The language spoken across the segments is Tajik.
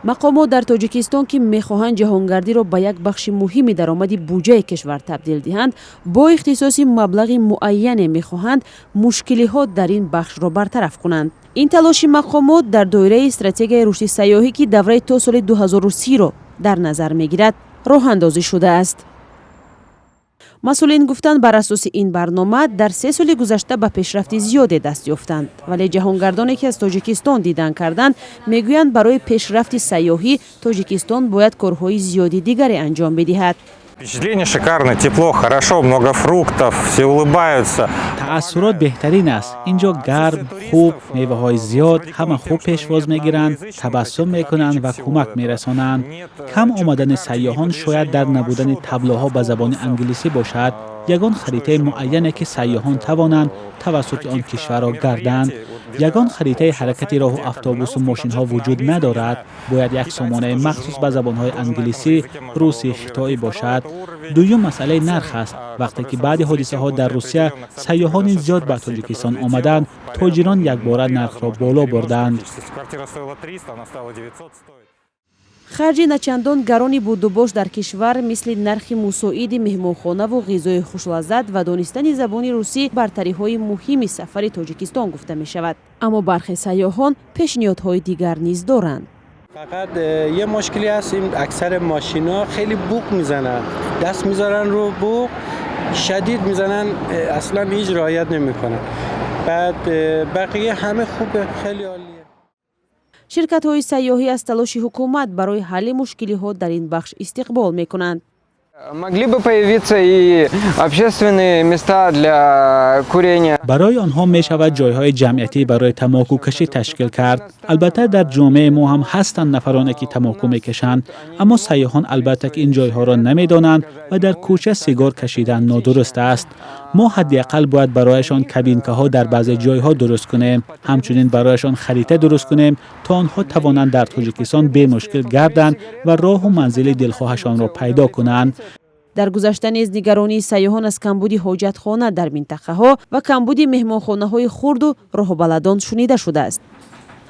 мақомот дар тоҷикистон ки мехоҳанд ҷаҳонгардиро ба як бахши муҳими даромади буҷаи кишвар табдил диҳанд, бо ихтисоси маблағи муайяне мехоҳанд мушкилиҳо дар ин бахшро бартараф кунанд. ин талоши мақомот дар доираи стратегияи рушди сайёҳӣ ки давраи то соли 2030-ро дар назар мегирад роҳандозӣ шудааст. масъулин гуфтанд бар асоси ин барнома дар 3 соли гузашта ба пешрафти зиёде даст ёфтанд, вале ҷаҳонгардоне ки аз Тоҷикистон дидан карданд мегӯянд барои пешрафти сайёҳӣ Тоҷикистон бояд корҳои зиёди дигаре анҷом бидиҳад. Впечатление шикарное, тепло, хорошо, много фруктов, все улыбаются. таъссурот беҳтарин аст. инҷо гарм, хуб, меваҳои зиёд, ҳама хуб пешвоз мегиранд, табассум мекунанд ва кӯмак мерасонанд. кам омадани сайёҳон шояд дар набудани таблоҳо ба забони англисӣ бошад. ягон харитаи муайяне ки сайёҳон тавонанд тавассути он кишварро гарданд. ягон харитаи ҳаракати роҳу автобусу мошинҳо вуҷуд надорад. бояд як сомонаи махсус ба забонҳои англисӣ, русӣ, хитоӣ бошад. дуюм масъалаи нарх аст. вақте ки баъди ҳодисаҳо дар Русия сайёҳони зиёд ба Тоҷикистон омаданд, тоҷирон якбора нархро боло бурданд. харҷи начандон гарони будубош дар кишвар мисли нархи мусоиди меҳмонхонаву ғизои хушлаззат ва донистани забони русӣ бартариҳои муҳими сафари Тоҷикистон гуфта мешавад. аммо бархе сайёҳон пешниҳодҳои дигар низ доранд. فقط یه مشکلی هست، این اکثر ماشینا خیلی بوق میزنن، دست میذارن رو بوق شدید میزنن، اصلا هیچ رعایت نمیکنن. بعد بقیه همه خوبه، خیلی عالیه. ширкатҳои сайёҳӣ аз талоши ҳукумат барои ҳалли мушкилиҳо дар ин бахш истиқбол мекунанд. Могли бы появиться и общественные места для курения. барои онҳо мешавад ҷойҳои ҷамъиятӣ барои тамокукашӣ ташкил кард. албатта дар ҷомеаи мо ҳам ҳастанд нафароне ки тамоку мекашанд, аммо сайёҳон албатта ки ин ҷойҳоро намедонанд ва дар кӯча сигор кашидан нодуруст аст. мо ҳадди ақал бояд барояшон кабинкаҳо дар баъзе ҷойҳо дуруст кунем, ҳамчунин барояшон харита дуруст кунем, то онҳо тавонанд дар Тоҷикистон бемушкил гарданд ва роҳу манзили дилхоҳашонро пайдо кунанд. дар гузашта низ нигаронии сайёҳон аз камбуди ҳоҷатхона дар минтақаҳо ва камбуди меҳмонхонаҳои хурду роҳбаладон шунида шудааст.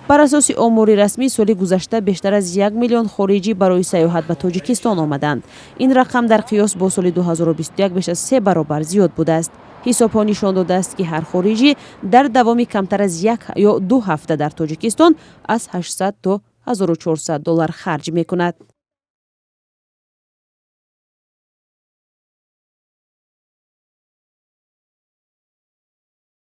бар асоси омори расмӣ соли гузашта бештар аз 1 миллион хориҷӣ барои сайёҳат ба Тоҷикистон омаданд. ин рақам дар қиёс бо соли 2021 беш аз 3 баробар зиёд будааст. ҳисобҳо нишон додааст ки ҳар хориҷӣ дар давоми камтар аз 1 ё 2 ҳафта дар Тоҷикистон аз $800 то $1400 харҷ мекунад.